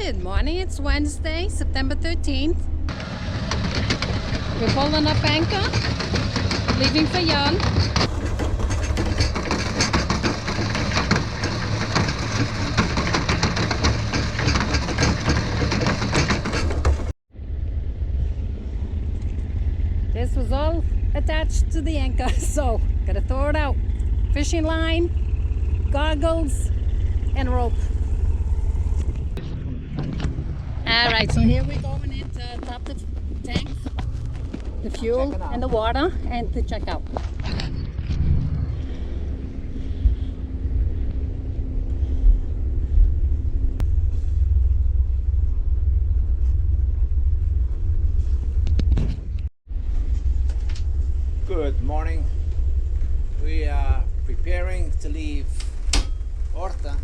Good morning, it's Wednesday, September 13th. We're pulling up anchor, leaving for Jan. This was all attached to the anchor, so gotta throw it out. Fishing line, goggles, and rope. Alright, so here we're going in to top the tanks, the fuel and the water, and to check out. Good morning. We are preparing to leave Horta,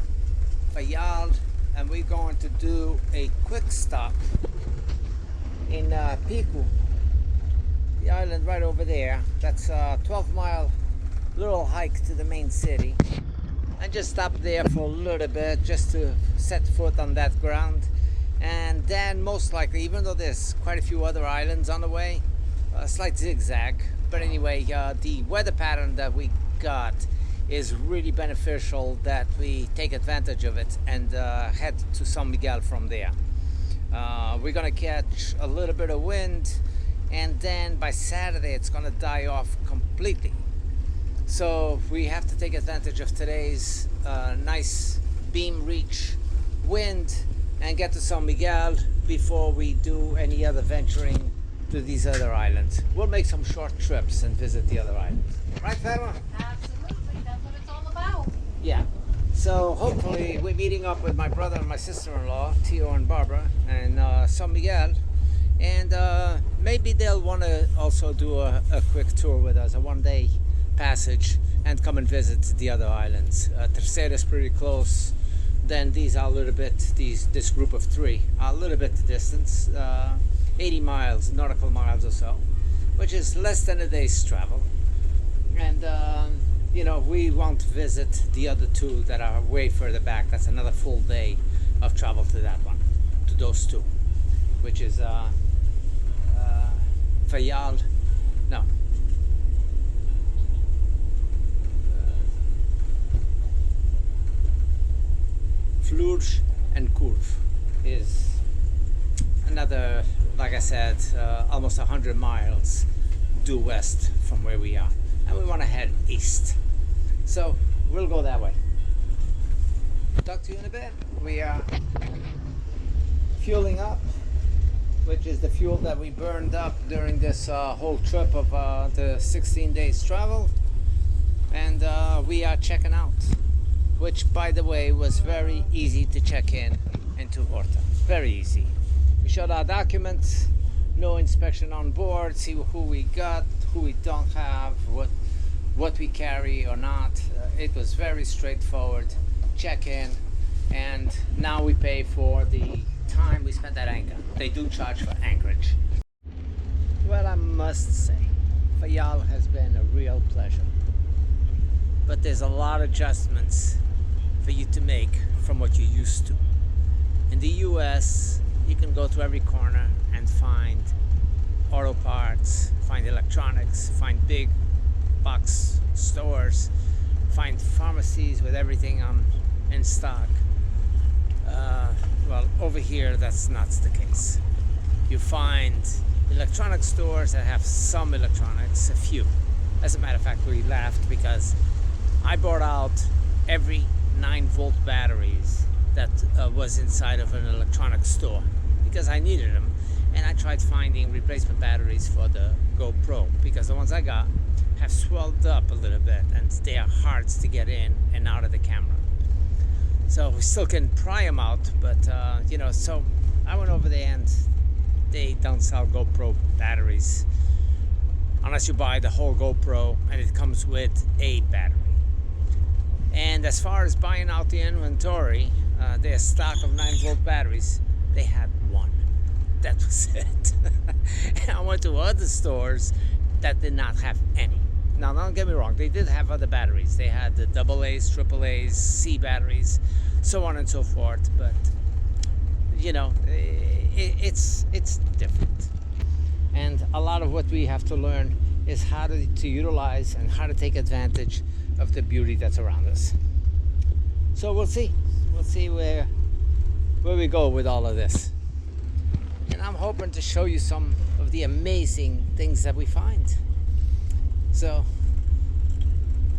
Fayal, and we're going to do a quick stop in Pico, the island right over there. That's a 12-mile little hike to the main city, and just stop there for a little bit just to set foot on that ground. And then most likely, even though there's quite a few other islands on the way, a slight zigzag, but anyway, the weather pattern that we got is really beneficial that we take advantage of it and head to San Miguel from there. We're gonna catch a little bit of wind, and then by Saturday it's gonna die off completely. So we have to take advantage of today's nice beam reach wind and get to San Miguel before we do any other venturing to these other islands. We'll make some short trips and visit the other islands. Right, Fatima? Absolutely, that's what it's all about. Yeah. So hopefully we're meeting up with my brother and my sister-in-law, Tio and Barbara, and San Miguel. And maybe they'll want to also do a quick tour with us, a one-day passage, and come and visit the other islands. Terceira is pretty close. Then these are a little bit, this group of three are a little bit distance. 80 miles, nautical miles or so, which is less than a day's travel. And you know, we won't visit the other two that are way further back. That's another full day of travel to that one, to those two, which is Fayal, no, Flures and Curve is another, like I said, almost 100 miles due west from where we are, and we want to head east, so we'll go that way. Talk to you in a bit. We are fueling up, which is the fuel that we burned up during this whole trip of the 16 days travel, and we are checking out, which by the way was very easy to check in into Horta. Very easy. We showed our documents, no inspection on board, see who we got, who we don't have, what we carry or not. It was very straightforward. Check in, and now we pay for the time we spent at anchor. They do charge for anchorage. Well, I must say, Fayal has been a real pleasure. But there's a lot of adjustments for you to make from what you're used to. In the US, you can go to every corner and find auto parts, find electronics, find big box stores, find pharmacies with everything in stock. Well, over here that's not the case. You find electronic stores that have some electronics, a few. As a matter of fact, we laughed because I bought out every 9-volt batteries that was inside of an electronic store because I needed them, and I tried finding replacement batteries for the GoPro because the ones I got have swelled up a little bit and they are hard to get in and out of the camera. So we still can pry them out, but you know, so I went over there and they don't sell GoPro batteries unless you buy the whole GoPro and it comes with a battery. And as far as buying out the inventory, their stock of 9-volt batteries, they had one. That was it. And I went to other stores that did not have any. Now, don't get me wrong, they did have other batteries. They had the AA's, AAA's, C batteries, so on and so forth. But you know, it's different. And a lot of what we have to learn is how to utilize and how to take advantage of the beauty that's around us. So we'll see where we go with all of this. And I'm hoping to show you some of the amazing things that we find. So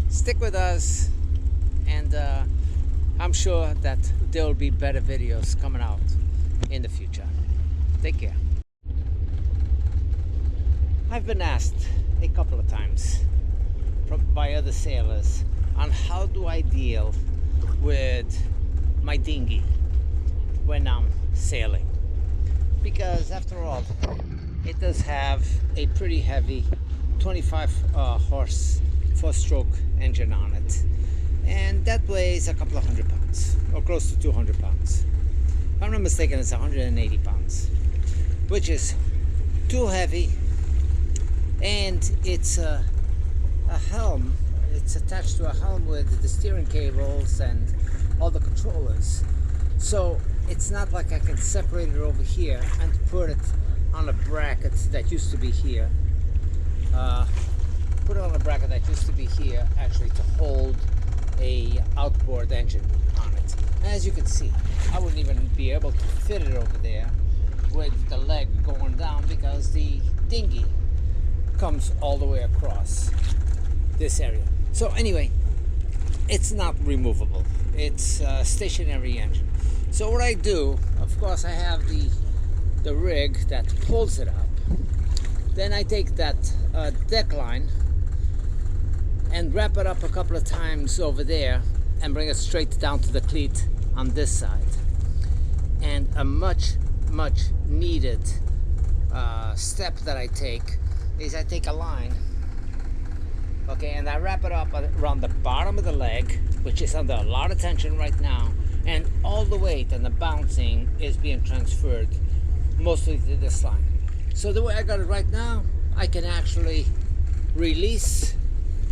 stick with us, and I'm sure that there will be better videos coming out in the future. Take care. I've been asked a couple of times by other sailors on how do I deal with my dinghy when I'm sailing, because after all it does have a pretty heavy 25 horse 4-stroke engine on it, and that weighs a couple of 100 pounds or close to 200 pounds. If I'm not mistaken, it's 180 pounds, which is too heavy. And it's a helm. It's attached to a helm with the steering cables and all the controllers. So it's not like I can separate it over here and put it on a bracket that used to be here. Put it on a bracket that used to be here, actually, to hold a outboard engine on it. And as you can see, I wouldn't even be able to fit it over there with the leg going down, because the dinghy comes all the way across this area. So anyway, it's not removable. It's a stationary engine. So what I do, of course, I have the rig that pulls it up. Then I take that deck line and wrap it up a couple of times over there and bring it straight down to the cleat on this side. And a much needed step that I take is I take a line, okay, and I wrap it up around the bottom of the leg, which is under a lot of tension right now, and all the weight and the bouncing is being transferred mostly to this line. So the way I got it right now, I can actually release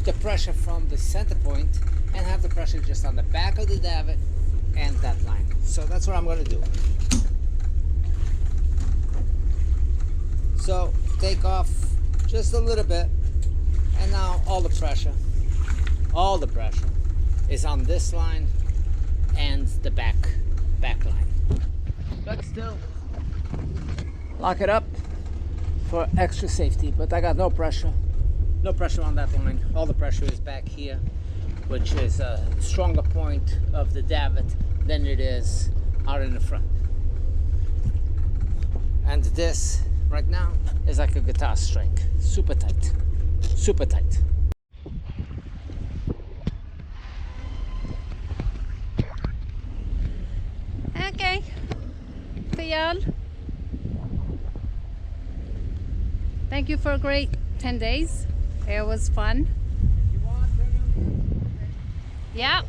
the pressure from the center point and have the pressure just on the back of the davit and that line. So that's what I'm going to do. So take off just a little bit, and now all the pressure is on this line and the back line. But still, lock it up for extra safety. But I got no pressure on that line. All the pressure is back here, which is a stronger point of the davit than it is out in the front. And this right now is like a guitar string, super tight, super tight. Okay, Fayal, thank you for a great 10 days. It was fun. Yeah.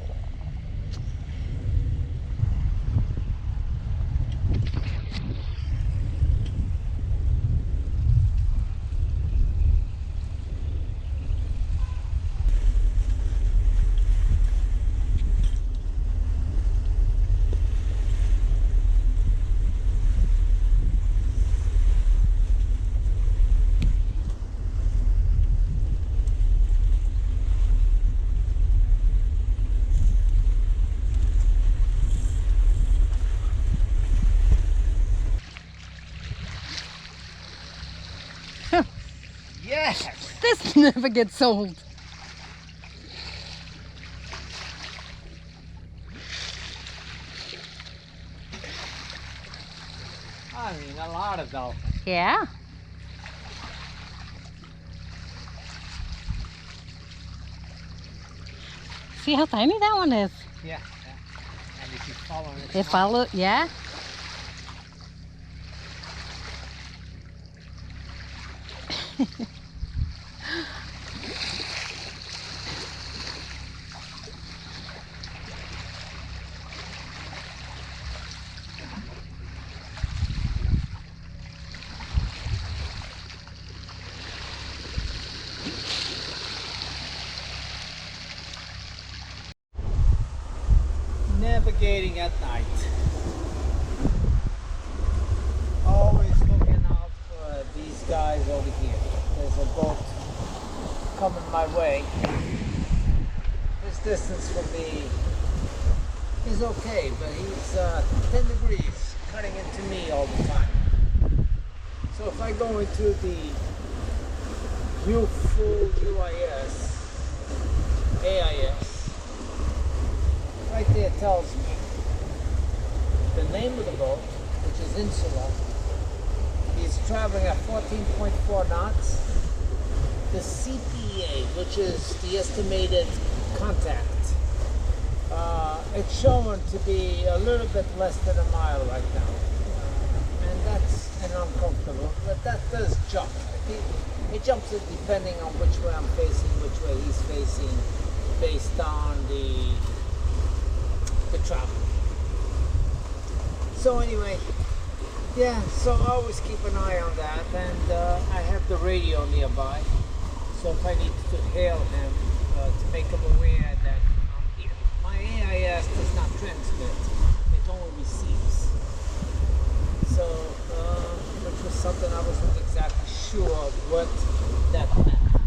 Yes! This never gets old. I mean, a lot of dolphins. Yeah. See how tiny that one is? Yeah. And if you follow it, It followed, yeah. navigating at night. these guys over here. There's a boat coming my way. This distance for me is okay, but he's 10 degrees cutting into me all the time. So if I go into the full AIS, right there tells me the name of the boat, which is Insula. He's traveling at 14.4 knots. The CPA, which is the estimated contact, it's showing to be a little bit less than a mile right now. And that's an uncomfortable, but that does jump. It jumps it depending on which way I'm facing, which way he's facing, based on the travel. So anyway, yeah, so I always keep an eye on that, and I have the radio nearby, so if I need to hail him to make him aware that I'm here. My AIS does not transmit, it only receives. So, which was something I wasn't exactly sure what that meant.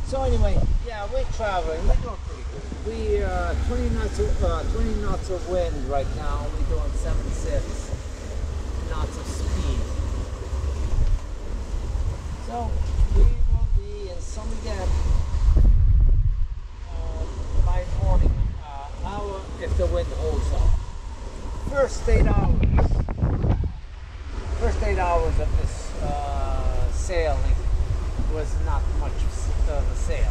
So anyway, yeah, we're traveling, we're doing pretty good. We are 20 knots of wind right now, we're doing 7.6 knots of speed. So we will be in San Miguel by morning hour if the wind holds up. First 8 hours of this sailing was not much of a sail.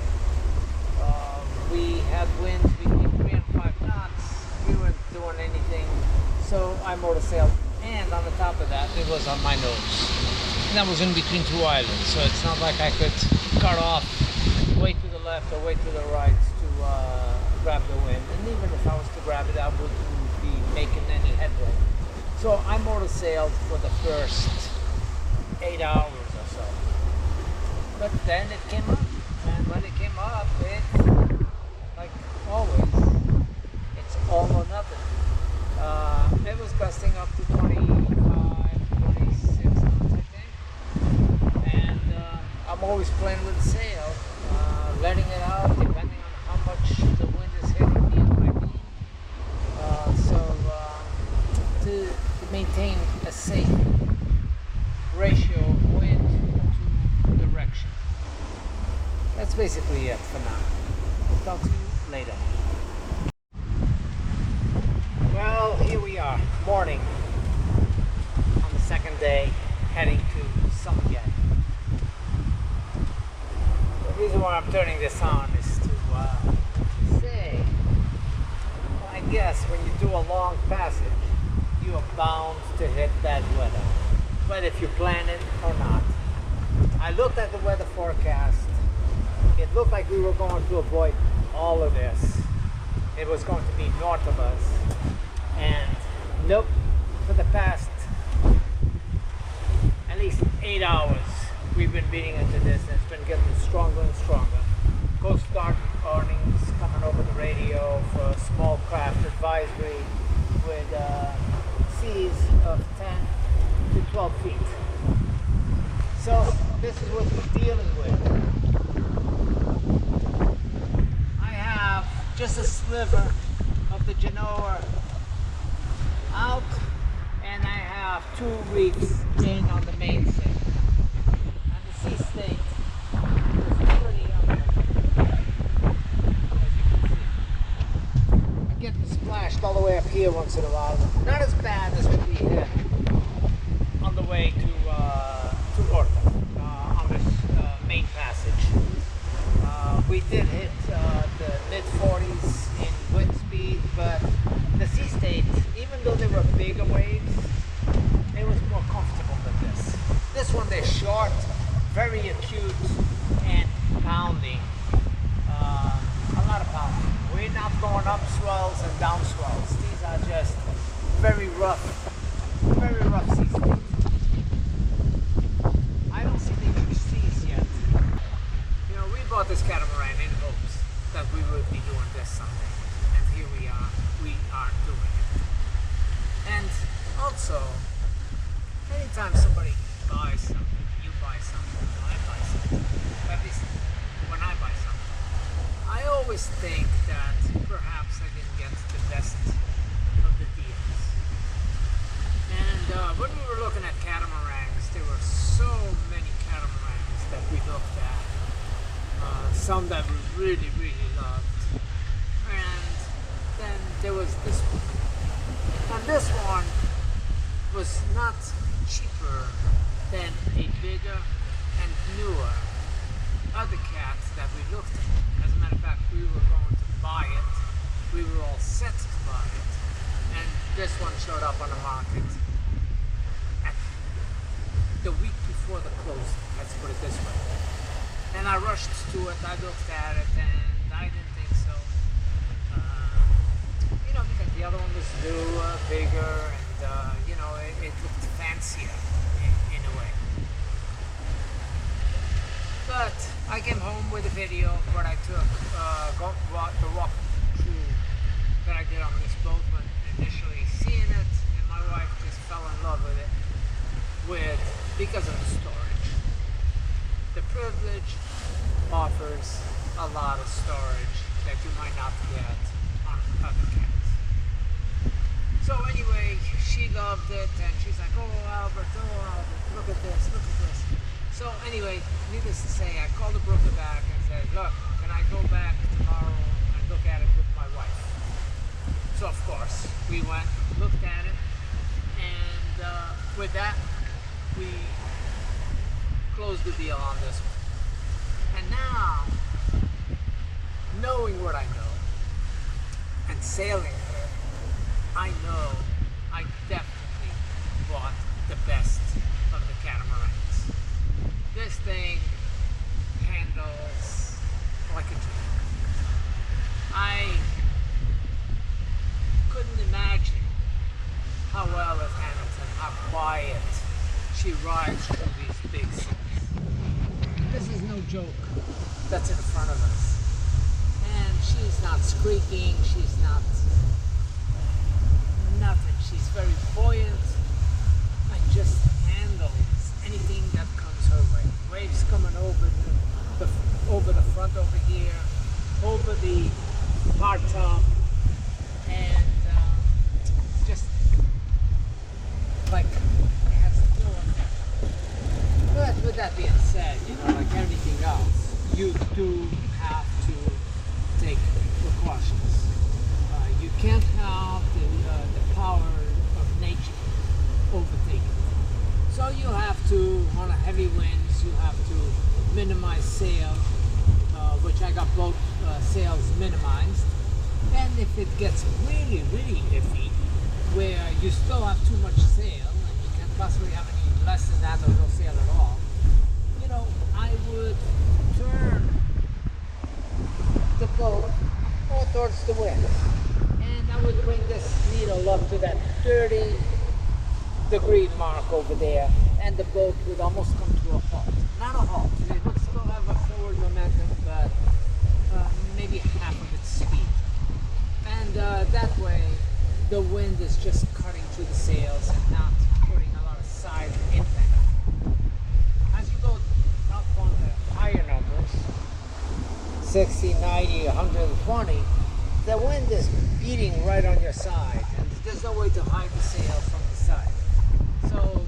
We had winds between 3 and 5 knots. We weren't doing anything, so I motor sailed. And on the top of that, it was on my nose. And that was in between two islands, so it's not like I could cut off way to the left or way to the right to grab the wind. And even if I was to grab it, I wouldn't be making any headway. So I motor sailed for the first 8 hours or so. But then it came up. And when it came up, it, like always, it's all or nothing. It was gusting up to 25, 26 knots, I think. And I'm always playing with the sail, letting it out depending on how much the wind is hitting me and my beam. To maintain a safe ratio of wind to direction. That's basically it for now. We'll talk to you later. Well, here we are, morning, on the second day, heading to Sao Miguel. The reason why I'm turning this on is to say, well, I guess when you do a long passage, you are bound to hit bad weather, whether if you plan it or not. I looked at the weather forecast. It looked like we were going to avoid all of this. It was going to be north of us. And nope, for the past at least 8 hours, we've been beating into this, and it's been getting stronger and stronger. Coast Guard warnings coming over the radio for small craft advisory with seas of 10 to 12 feet. So this is what we're dealing with. I have just a sliver of the Genoa out, and I have 2 reefs in on the mainsail. And the sea state is pretty as you can see. I'm getting splashed all the way up here once in a while. Not as bad as what we had on the way to Horta on this main passage. We did hit the mid-40s in wind speed, but the sea state, even though they were bigger waves, it was more comfortable than this. This one, they're short, very acute, and pounding. A lot of pounding. We're not going up swells and down swells. These are just very rough sea state. I don't see the huge seas yet. You know, we bought this catamaran in hopes that we would be doing this someday. And here we are doing it. And also, anytime somebody buys something, always think that perhaps I didn't get the best of the deals. And when we were looking at catamarans, there were so many catamarans that we looked at. Some that we really, really loved. And then there was this one. And this one was not cheaper than a bigger and newer other cats that we looked at. As a matter of fact, we were going to buy it. We were all set to buy it. And this one showed up on the market at the week before the closing, let's put it this way. And I rushed to it, I looked at it, and I didn't think so. Because the other one was newer, bigger, and it looked fancier in a way. But I came home with a video of what I took, the walk through that I did on this boat when initially seeing it, and my wife just fell in love with it because of the storage. The privilege offers a lot of storage that you might not get on other cats. So anyway, she loved it, and she's like, oh Albert, look at this. So anyway, needless to say, I called the broker back and said, look, can I go back tomorrow and look at it with my wife? So of course, we went, looked at it, and with that, we closed the deal on this one. And now, knowing what I know, and sailing her, I know I definitely bought the best of the catamarans. This thing handles like a dream. I couldn't imagine how well it handles and how quiet she rides through these big seas. This is no joke that's in front of us. And she's not squeaking, she's not nothing. She's very buoyant and just handles anything that comes her way. Waves coming over the front over here, over the hard top, and just like it has no effect. But with that being said, like everything else, you do have to take precautions. You can't have the power of nature overtake you. So you have to, on a heavy winds, you have to minimize sail, which I got both sails minimized. And if it gets really, really iffy, where you still have too much sail, and you can't possibly have any less than that or no sail at all, I would turn the boat more towards the wind. And I would bring this needle up to that 30-degree mark over there, and the boat would almost come to a halt. Not a halt, it would still have a forward momentum, but maybe half of its speed. And that way, the wind is just cutting through the sails and not putting a lot of side impact. As you go up on the higher numbers, 60, 90, 120, the wind is beating right on your side, and there's no way to hide the sail from the side. So,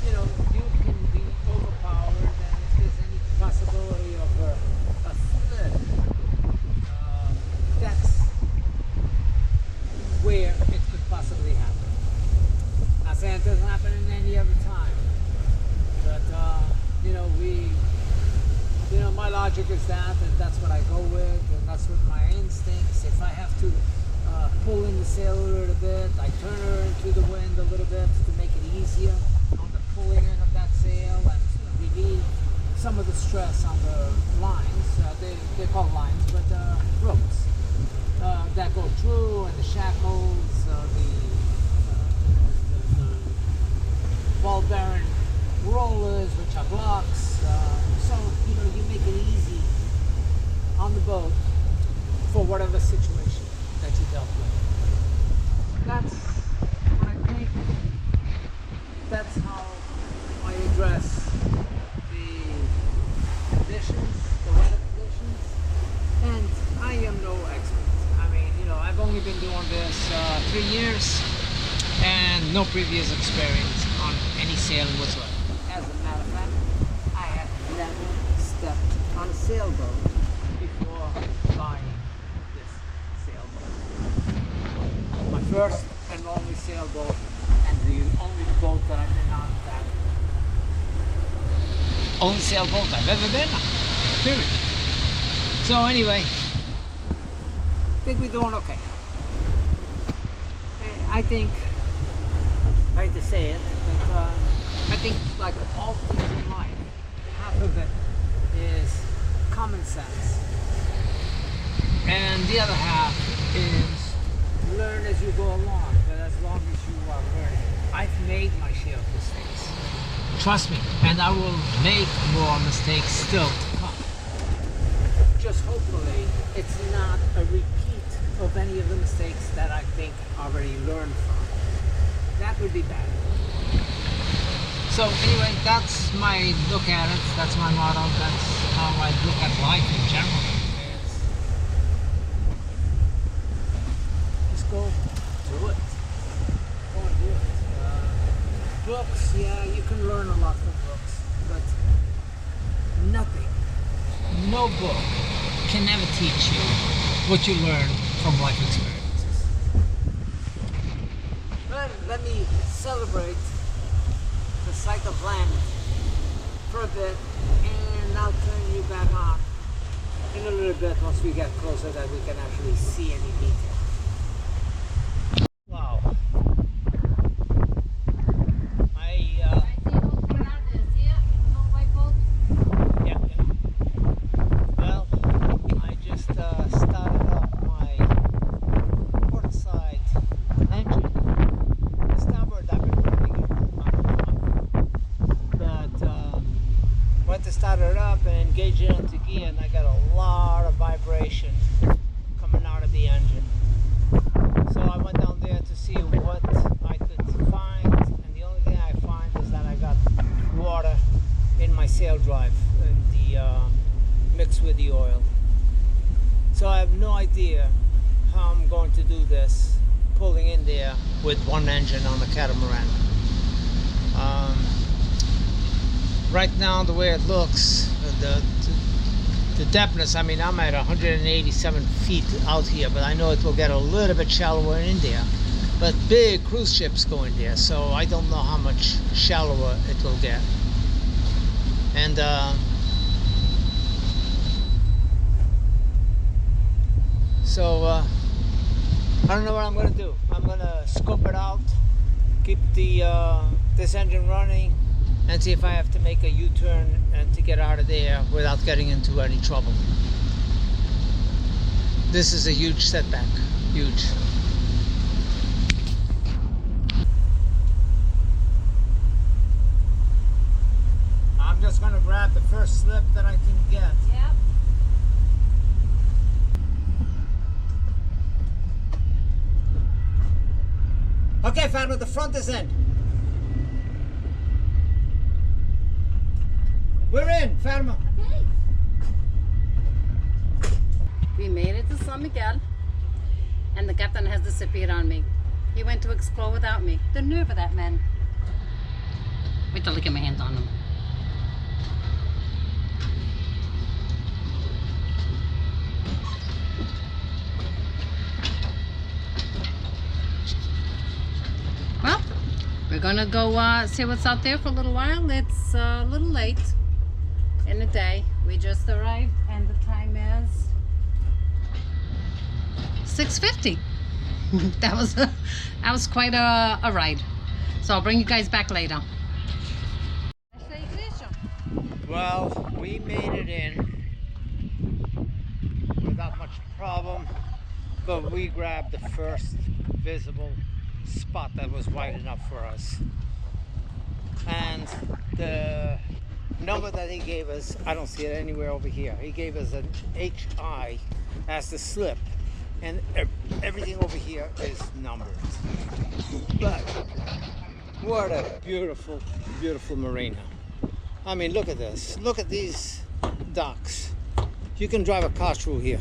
you can be overpowered, and if there's any possibility of a flip, that's where it could possibly happen. Not saying it doesn't happen in any other time, but my logic is that, and that's what I go with, and that's what my instincts. If I have to pull in the sail a little bit, I turn her into the wind a little bit to make it easier on the pulling in of that sail and relieve some of the stress on the lines. They're called lines, but ropes that go through, and the shackles, the ball bearing rollers, which are blocks. So you make it easy on the boat for whatever situation that you dealt with. That's what I think. That's how I address the conditions, the weather conditions. And I am only been doing this 3 years and no previous experience on any sailing whatsoever. As a matter of fact, I had never stepped on a sailboat before buying this sailboat. My first and only sailboat, and the only boat that I've been on that. Only sailboat I've ever been on. Period. So anyway, I think we're doing okay. I think, I hate to say it, but I think like all things in life, half of it is common sense. And the other half is learn as you go along, but as long as you are learning. I've made my share of mistakes. Trust me, and I will make more mistakes still to come. Just hopefully it's not a repeat of any of the mistakes that I think I already learned from. That would be bad. So anyway, that's my look at it. That's my motto. That's how I look at life in general. Just go do it. Go and do it. Books, yeah, you can learn a lot from books, but nothing, no book can ever teach you what you learn from life experiences. But let me celebrate the sight of land for a bit, and I'll turn you back on in a little bit once we get closer that we can actually see any detail. Wow. Well, I just started up my port side engine. The starboard I've been running it but went to start it up and engage it into gear, and I got a lot of vibration coming out of the engine. So I went down there to see what I could find, and the only thing I find is that I got water in my sail drive and mixed with the oil. So I have no idea how I'm going to do this, pulling in there with one engine on the catamaran. Right now, the way it looks, the depthness, I mean, I'm at 187 feet out here, but I know it will get a little bit shallower in there. But big cruise ships go in there, so I don't know how much shallower it will get. And so I don't know what I'm going to do. I'm going to scope it out, keep the this engine running, and see if I have to make a U-turn and to get out of there without getting into any trouble. This is a huge setback, huge. I'm just going to grab the first slip that I can get. Yep. Okay, Fatima, the front is in. We're in, Fatima. Okay. We made it to San Miguel, and the captain has disappeared on me. He went to explore without me. The nerve of that man. Wait till I get my hands on him. Well, we're gonna go see what's out there for a little while. It's a little late in the day. We just arrived, and the time is 6:50. that was quite a ride. So I'll bring you guys back later. Well, we made it in without much problem, but we grabbed the first visible spot that was wide enough for us. And the number that he gave us, I don't see it anywhere over here. He gave us an HI as the slip, and everything over here is numbered. But what a beautiful, beautiful marina. I mean, look at this. Look at these docks. You can drive a car through here.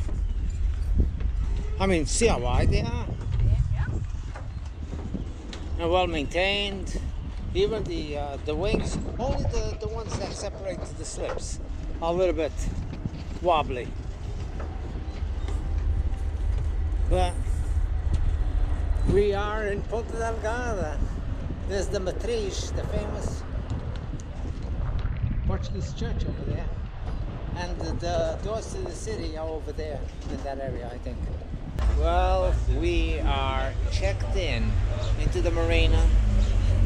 I mean, see how wide they are? Yeah. And well maintained. Even the wings, only the ones that separate the slips are a little bit wobbly. But we are in Ponta Delgada. There's the Matriz, the famous Portuguese church over there. And the doors to the city are over there in that area, I think. Well, we are checked in into the marina.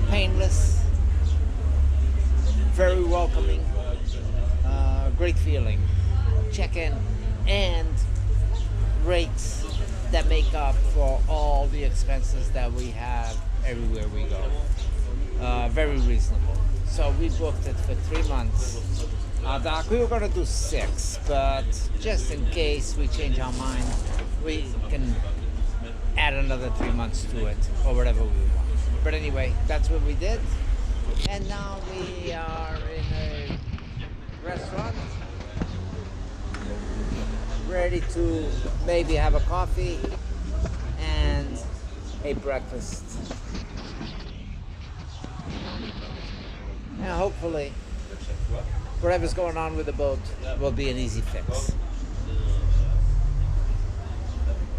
Painless, very welcoming, great feeling. Check in and rates that make up for all the expenses that we have everywhere we go. Very reasonable. So we booked it for 3 months. Doc, we were going to do 6, but just in case we change our mind, we can add another 3 months to it or whatever we want. But anyway, that's what we did. And now we are in a restaurant, ready to maybe have a coffee and a breakfast. And hopefully, whatever's going on with the boat will be an easy fix.